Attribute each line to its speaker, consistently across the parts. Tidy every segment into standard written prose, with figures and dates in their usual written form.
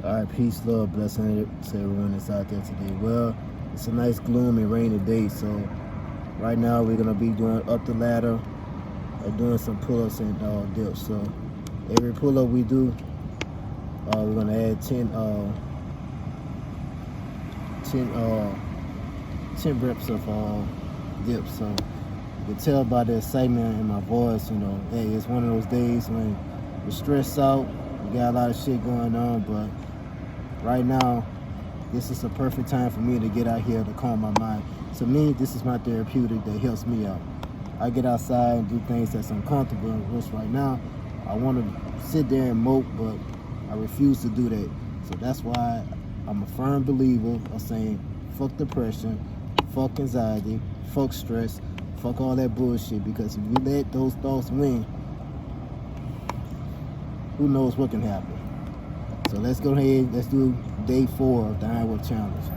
Speaker 1: All right, peace, love, blessing to everyone that's out there today. Well, it's a nice, gloomy, rainy day, so right now we're gonna be doing up the ladder, doing some pull-ups and dips. So every pull-up we do, we're gonna add 10 reps of dips. So you can tell by the excitement in my voice, hey, it's one of those days when you're stressed out, you got a lot of shit going on, but right now, this is a perfect time for me to get out here to calm my mind. To me, this is my therapeutic that helps me out. I get outside and do things that's uncomfortable, which right now, I want to sit there and mope, but I refuse to do that. So that's why I'm a firm believer of saying, fuck depression, fuck anxiety, fuck stress, fuck all that bullshit, because if you let those thoughts win, who knows what can happen. So let's go ahead, let's do day 4 of the Iron Challenge.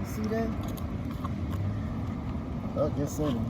Speaker 1: See that? Oh, just sitting.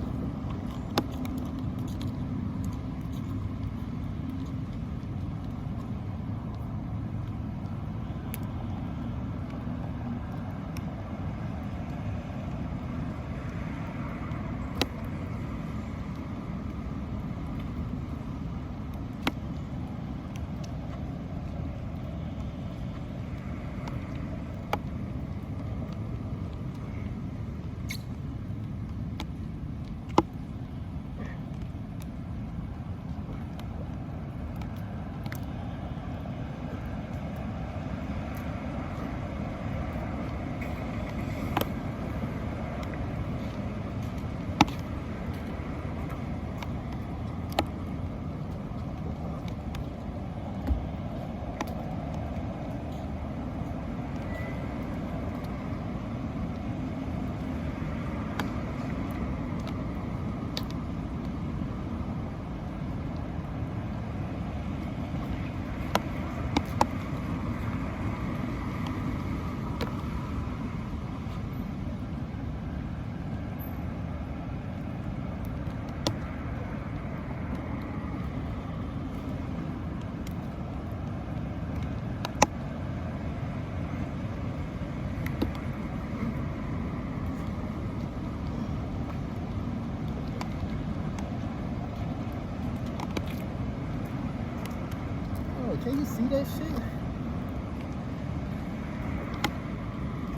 Speaker 1: Can you see that shit?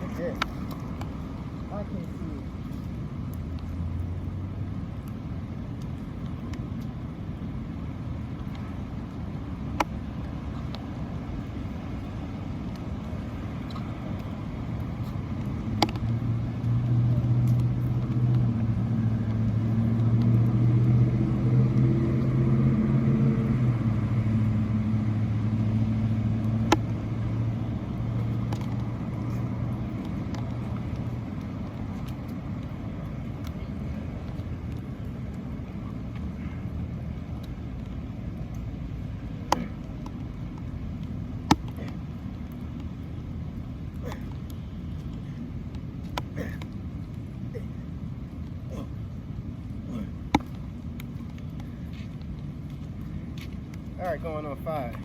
Speaker 1: That's it. I can't see it. All right, going on 5.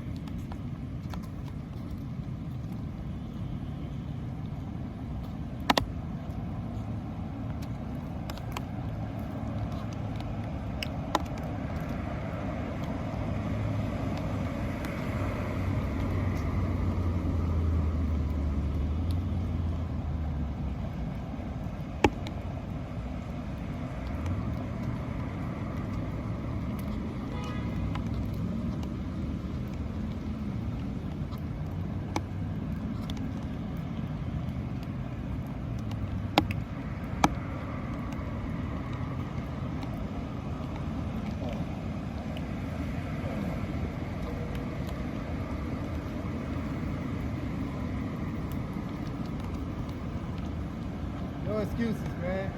Speaker 1: excuses, man.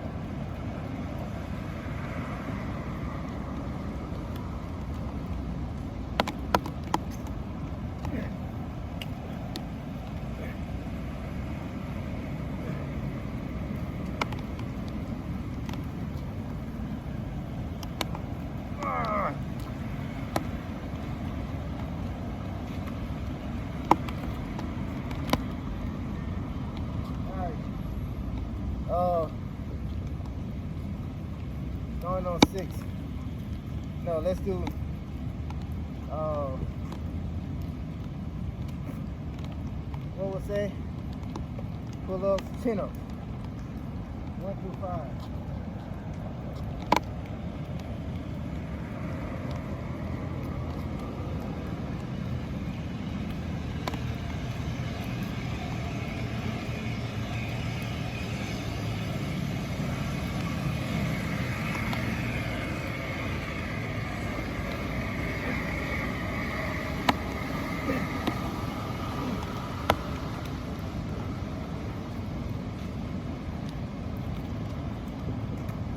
Speaker 1: Going on 6. No, let's do what was say? Pull-ups, chin-ups. 1 through 5.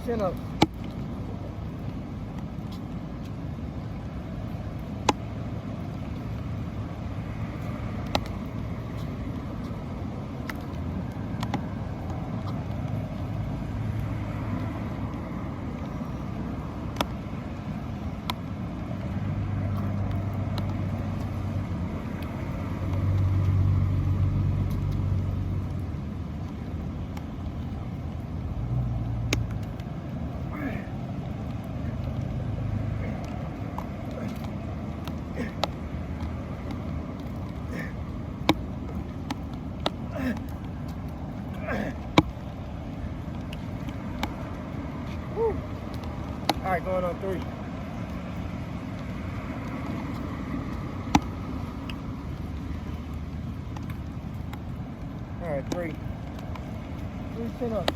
Speaker 1: Chin up. All right, going on 3. All right, 3. 3 chin-ups.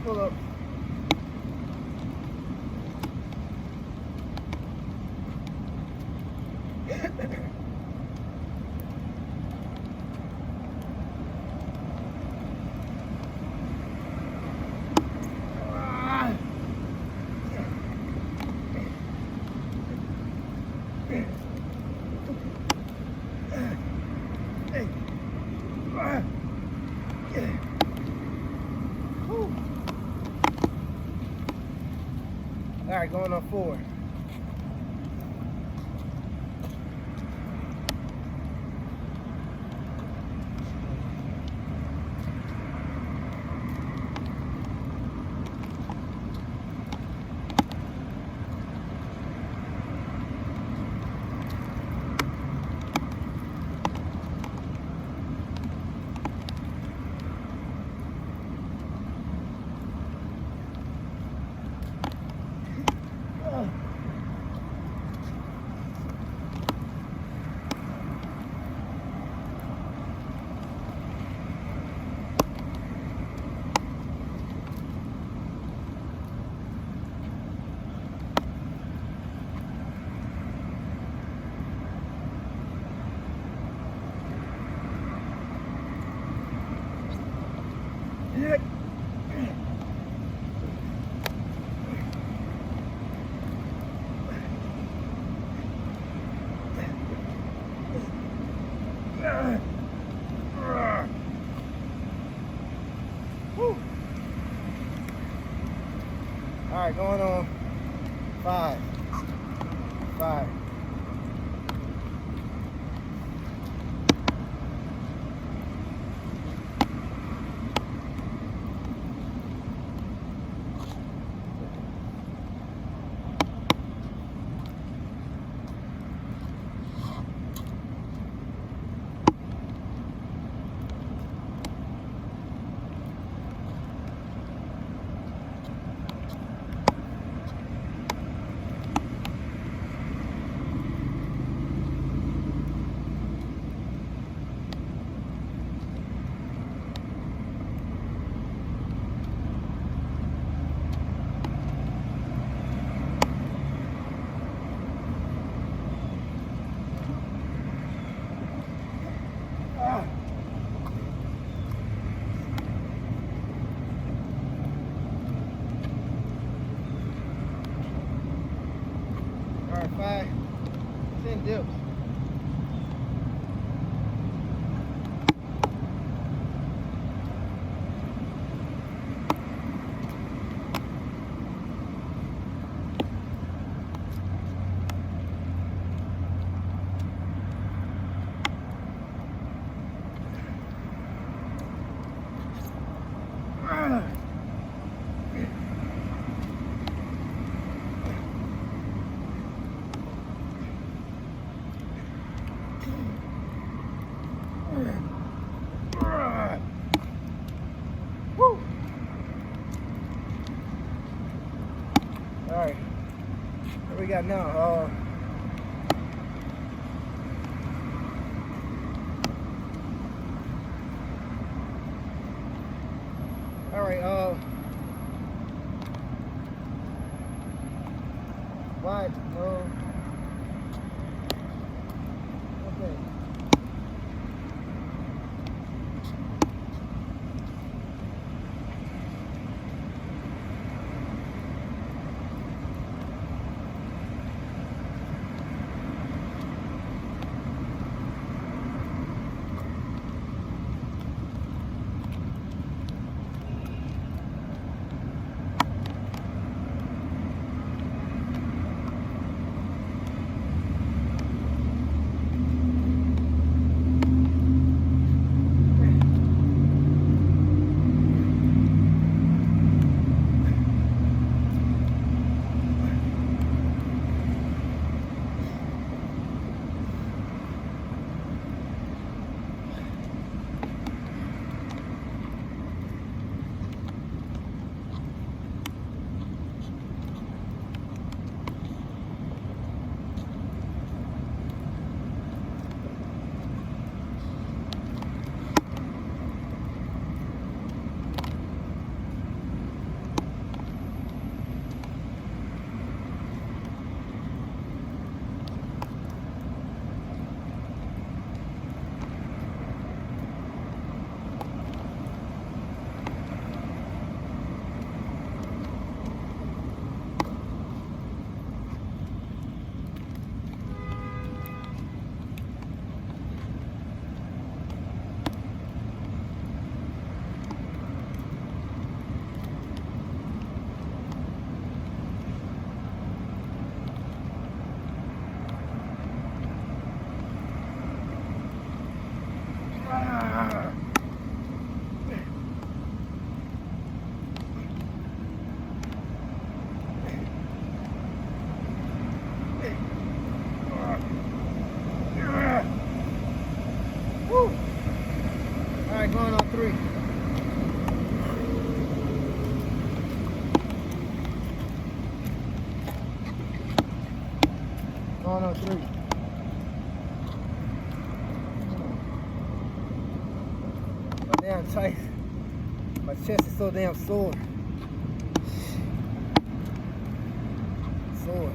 Speaker 1: Pull up. All right, going on 4. All right, going on 5. 5.
Speaker 2: Alright, 5, 10 dips. Alright, what we got now? Alright, what? No. Okay. Alright, going on 3. Going on 3. So damn tight. My chest is so damn sore. Sore.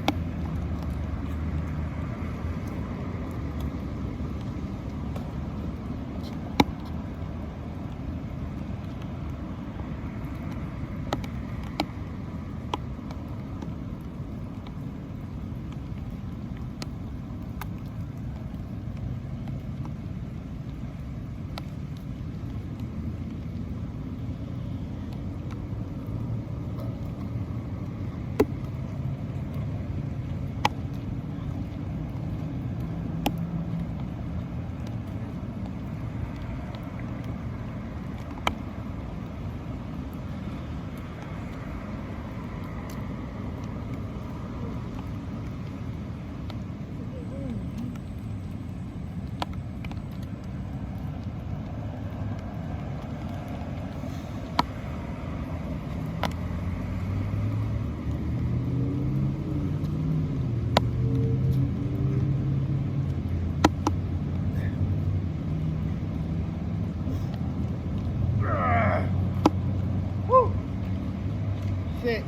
Speaker 2: Shit.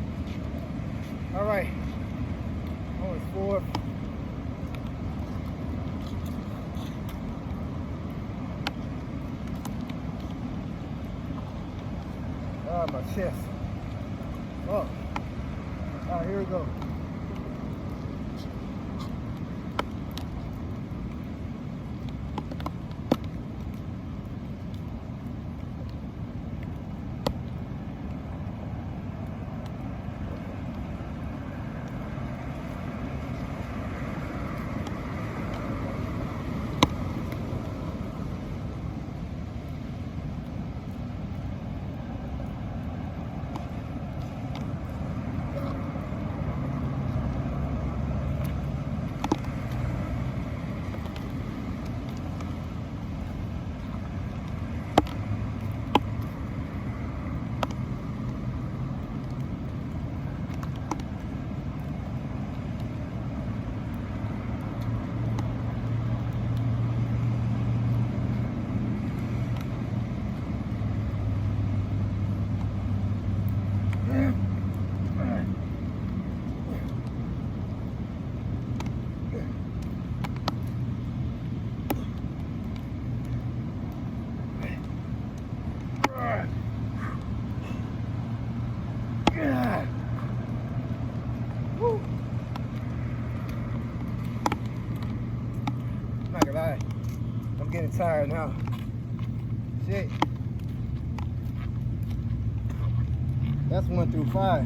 Speaker 2: Alright. Only 4. Ah, my chest. Oh. Alright, here we go. tired now. Shit. That's 1 through 5.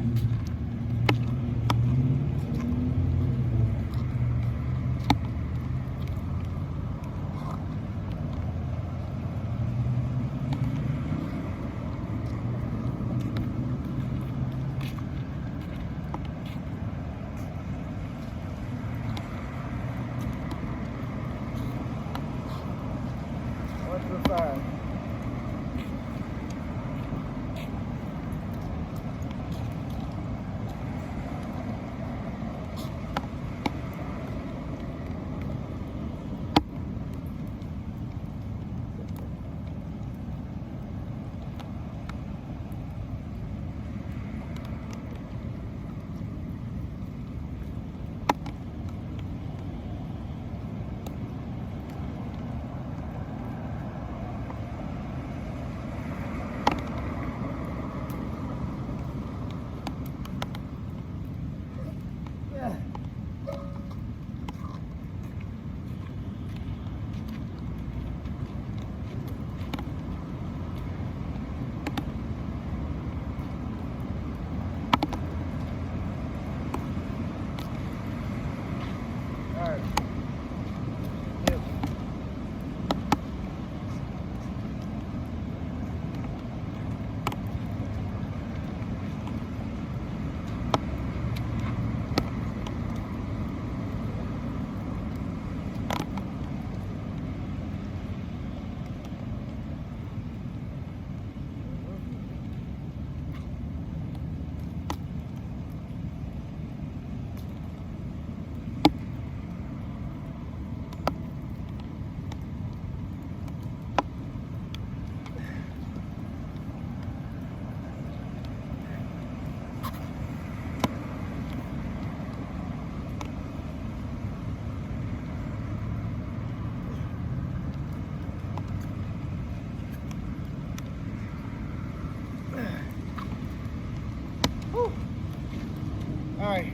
Speaker 2: Alright,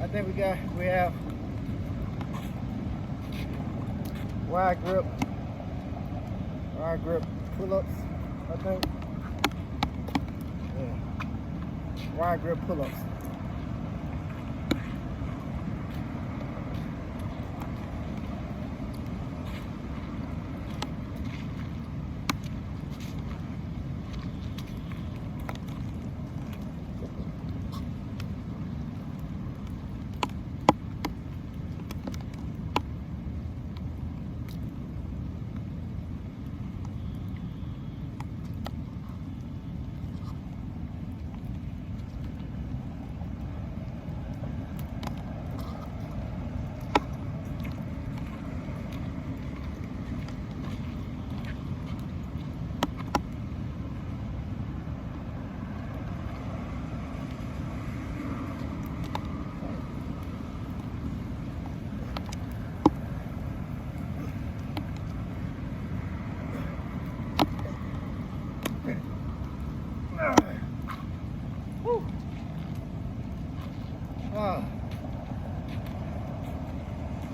Speaker 2: I think we have wide grip pull-ups, I think. Yeah, wide grip pull-ups.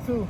Speaker 2: Two.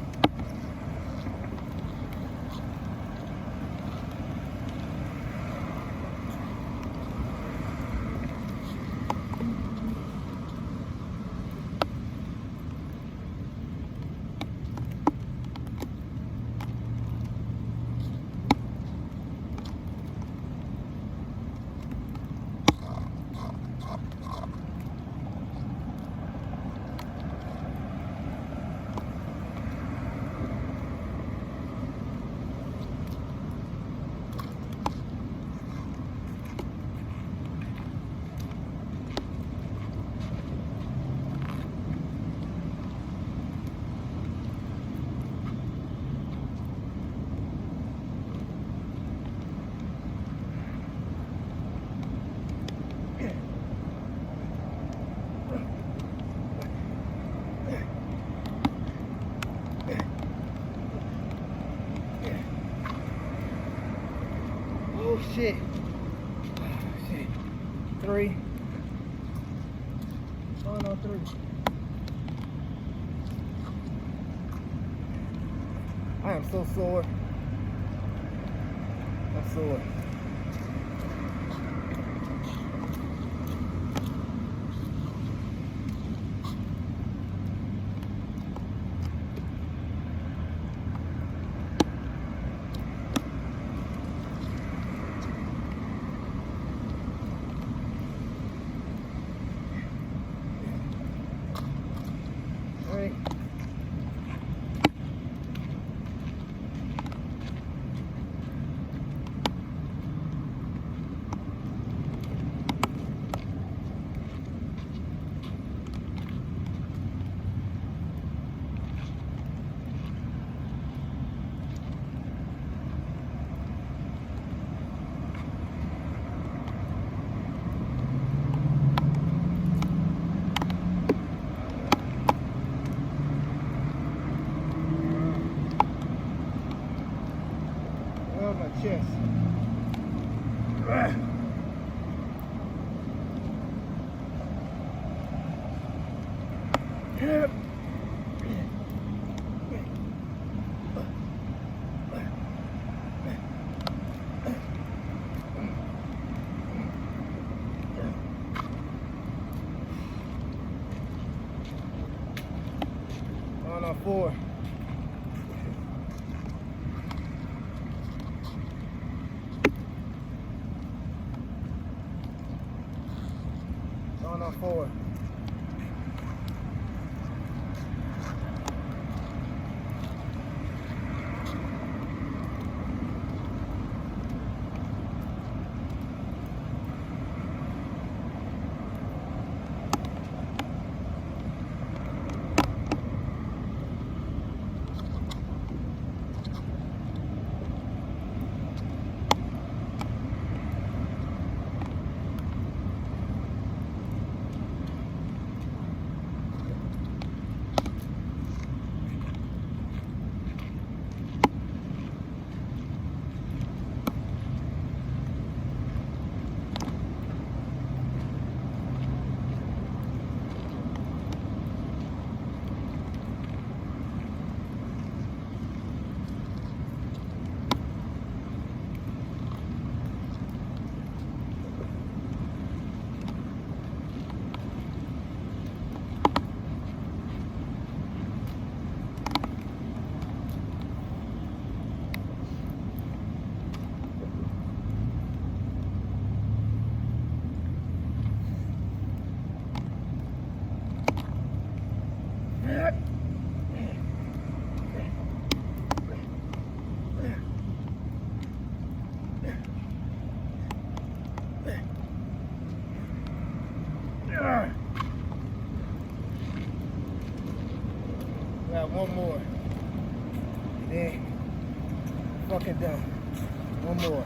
Speaker 2: Oh shit. Oh, shit. 3. Oh no, 3. I am so sore. I'm sore. Right. Oh, my chest. On 4. On 4. Got one more. Then fucking done. One more.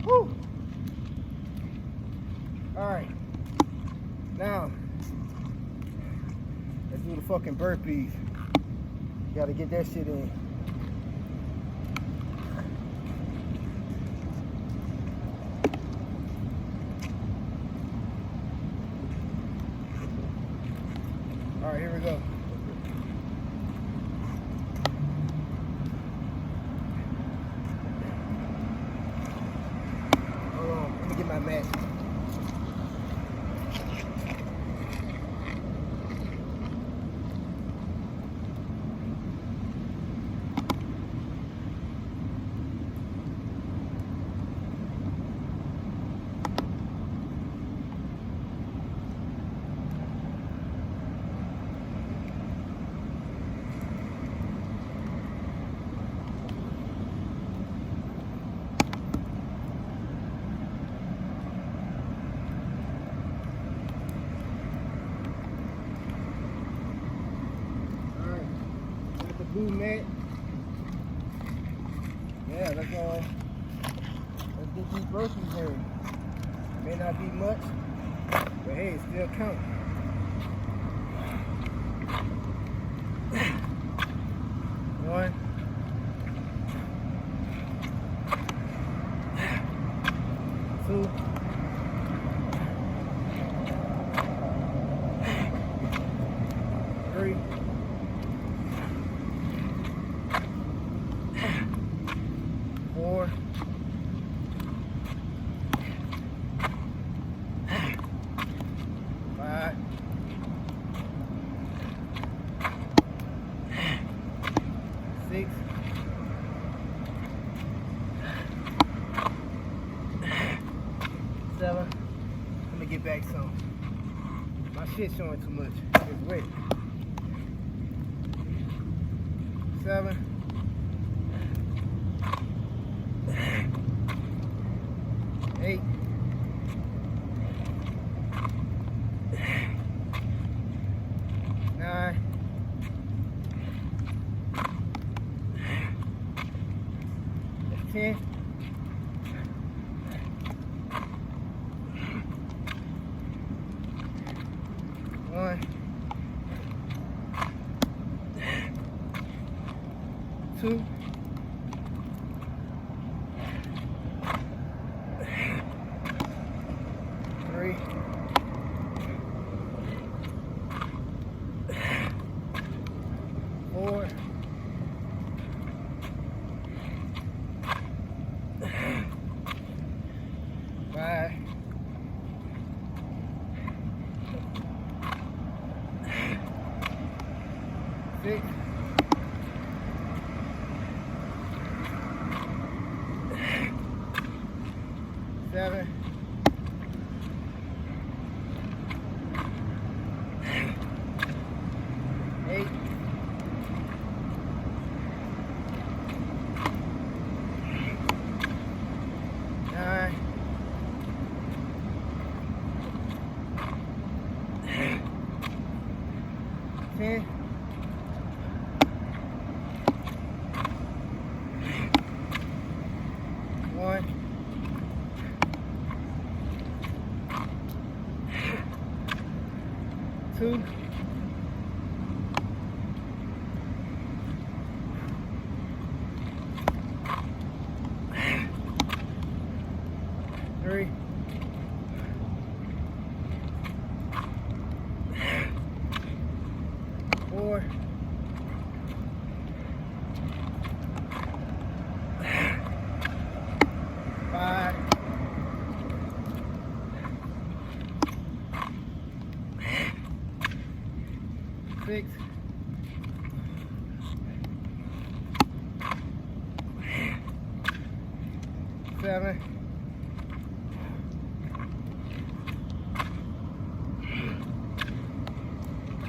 Speaker 2: Woo. All right. Now, let's do the fucking burpees. Gotta get that shit in. All right, here we go. Hold on, let me get my mat. Blue mat. Yeah, let's get these groceries in. May not be much, but hey, it still counts. One. Two. Three. 4, 5, 6, 7. Let me get back some. My shit showing too much. It's wet. 7. 8, 9, 10, 1, 2, 3, 4, 5, 6, 7, 8, 9, 10, 1, 2, 3, 4, 5, 6, 7,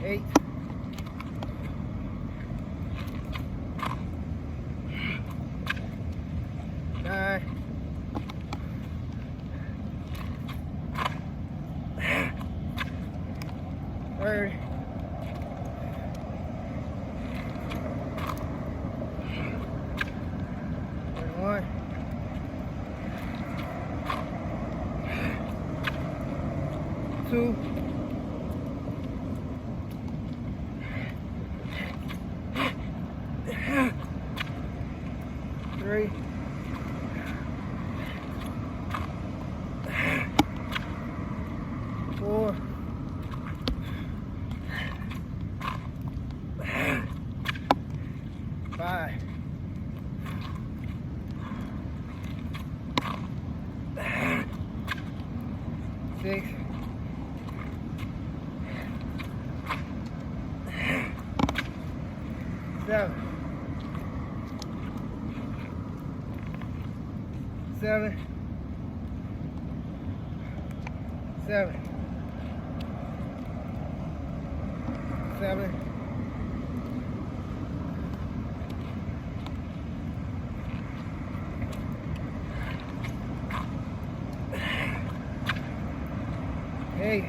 Speaker 2: 8, 9, 30, 31, 5, 6, 7, 7, 7, 7, 8,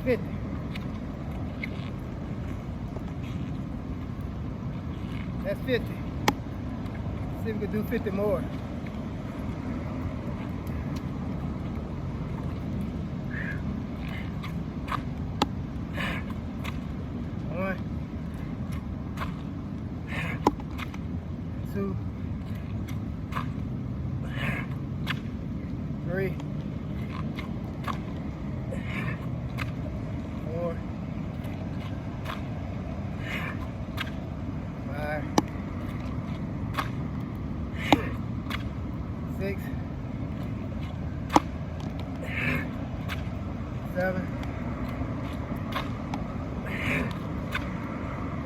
Speaker 2: 50. That's 50. See if we can do 50 more. One, 2, 3, 4, 5, 6, 7,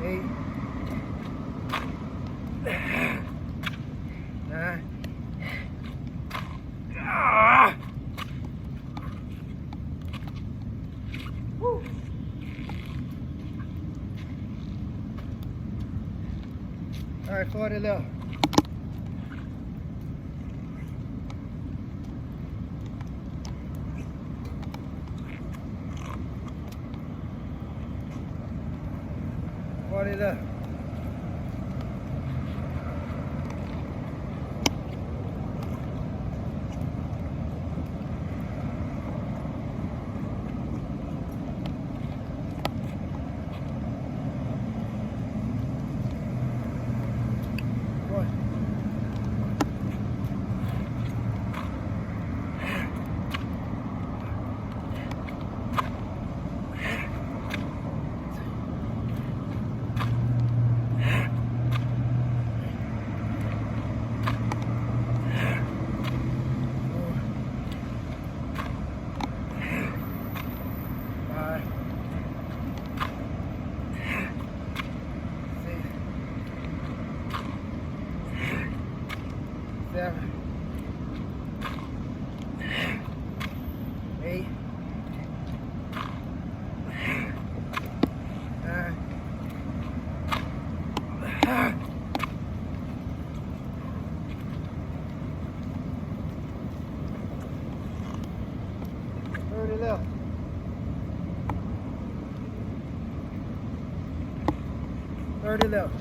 Speaker 2: 8, 9. Woo. All right, 40 left. Forty left. Seven, 8, 9, 30 left. 30 left.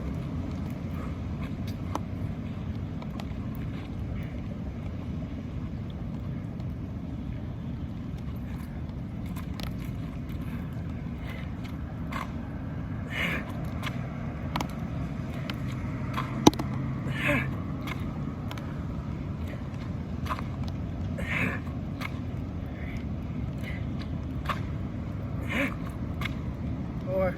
Speaker 2: Four,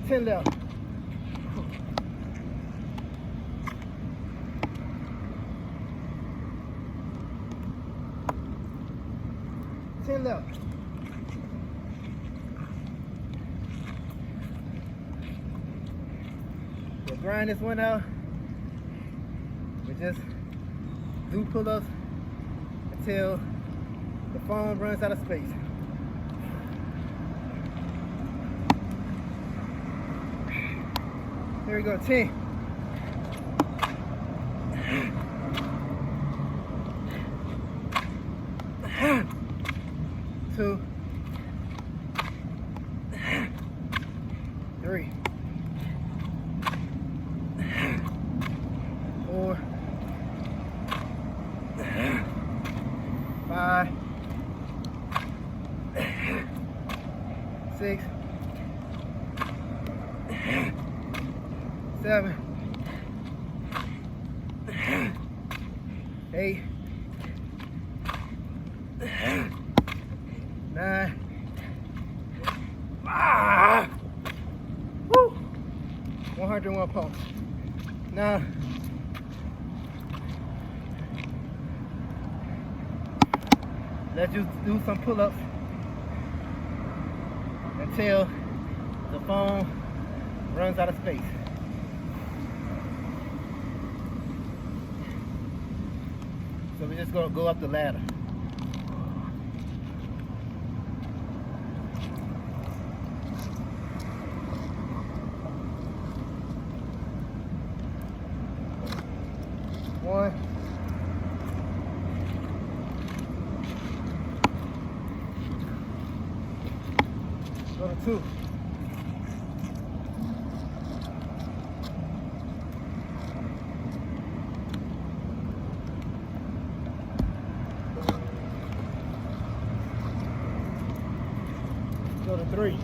Speaker 2: 10 left. Ten left. grind this one out. We just do pull-ups until the phone runs out of space. Here we go, 10. 2, 3, 4, 5, 6, 7, 8, 9. Woo! 101 pumps. Now, let's just do some pull-ups until the phone runs out of space. So we're just gonna go up the ladder. One. Go to 2. Go to 3.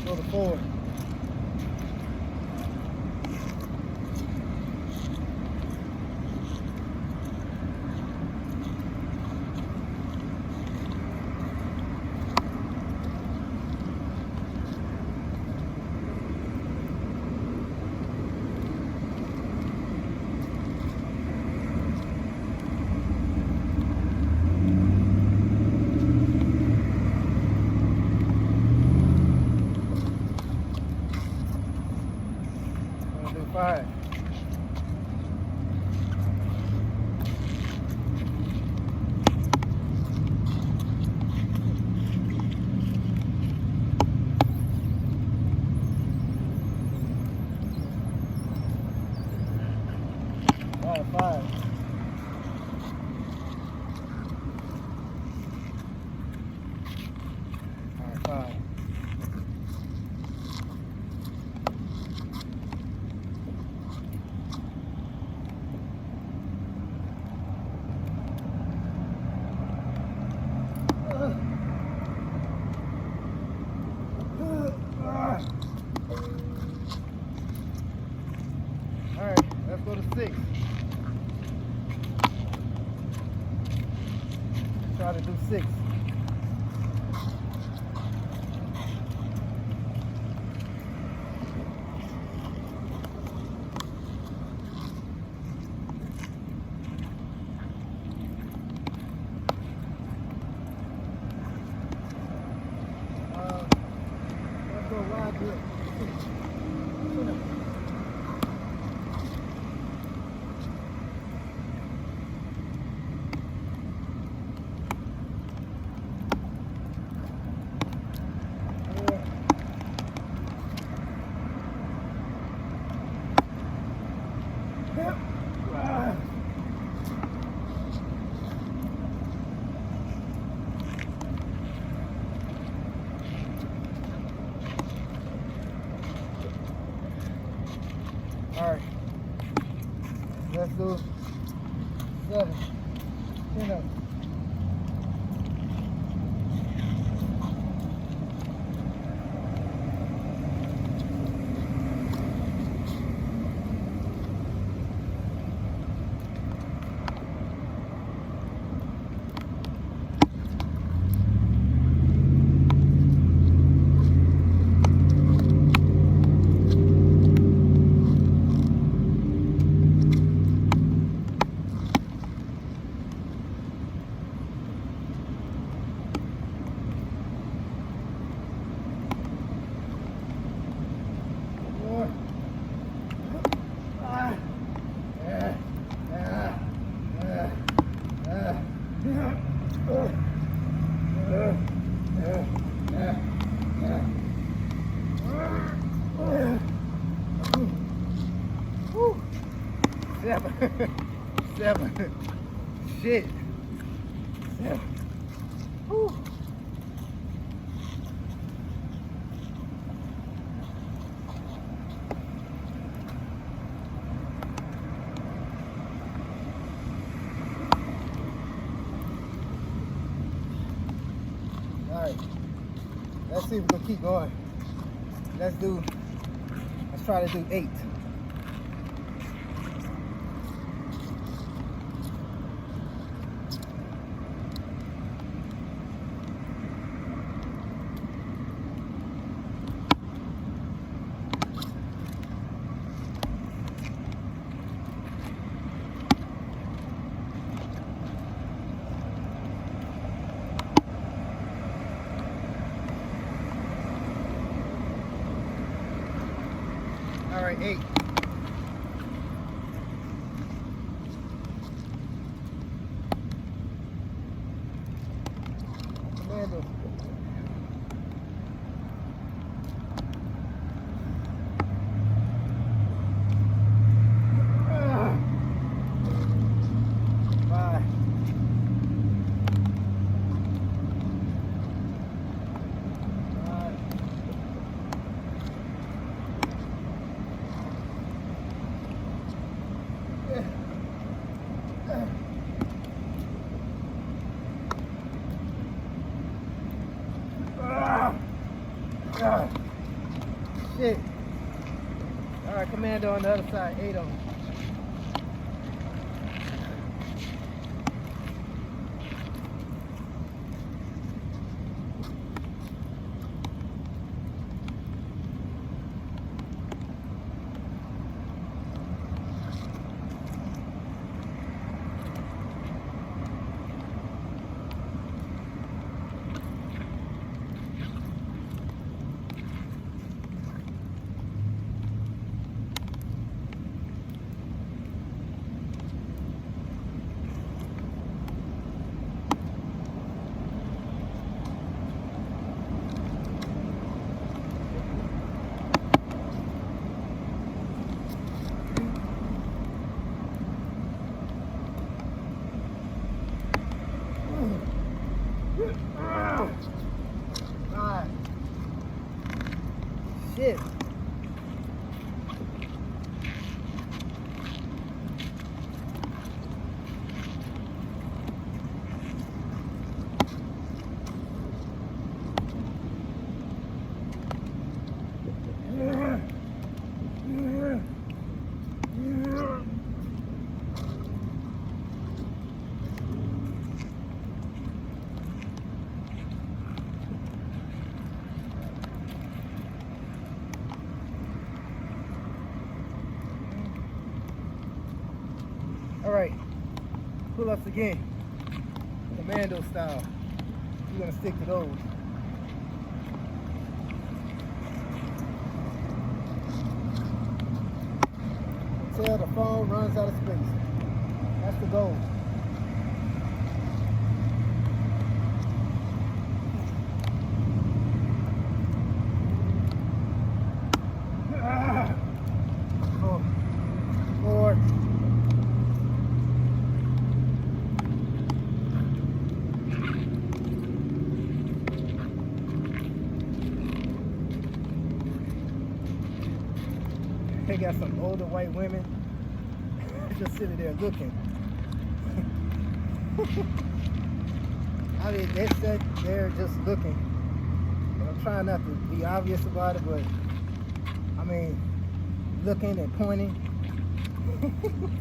Speaker 2: Go to 4. Go to 5. All right, 5. All right, 5. All right, let's go to 6. Try to do 6. Let's go wide grip. All right, let's do 7, 10 up. 7. 7. Shit. 7. Whew. Alright, let's see if we can keep going. Let's try to do 8. All right, 8. Commando. Shit. All right, Commando on the other side, 8 on. Shit. All right, pull-ups again, Commando style. We're gonna stick to those. Until the phone runs out of space. That's the goal. Four. They got some older white women just sitting there looking. I mean, they said they're just looking. And I'm trying not to be obvious about it, but I mean, looking and pointing.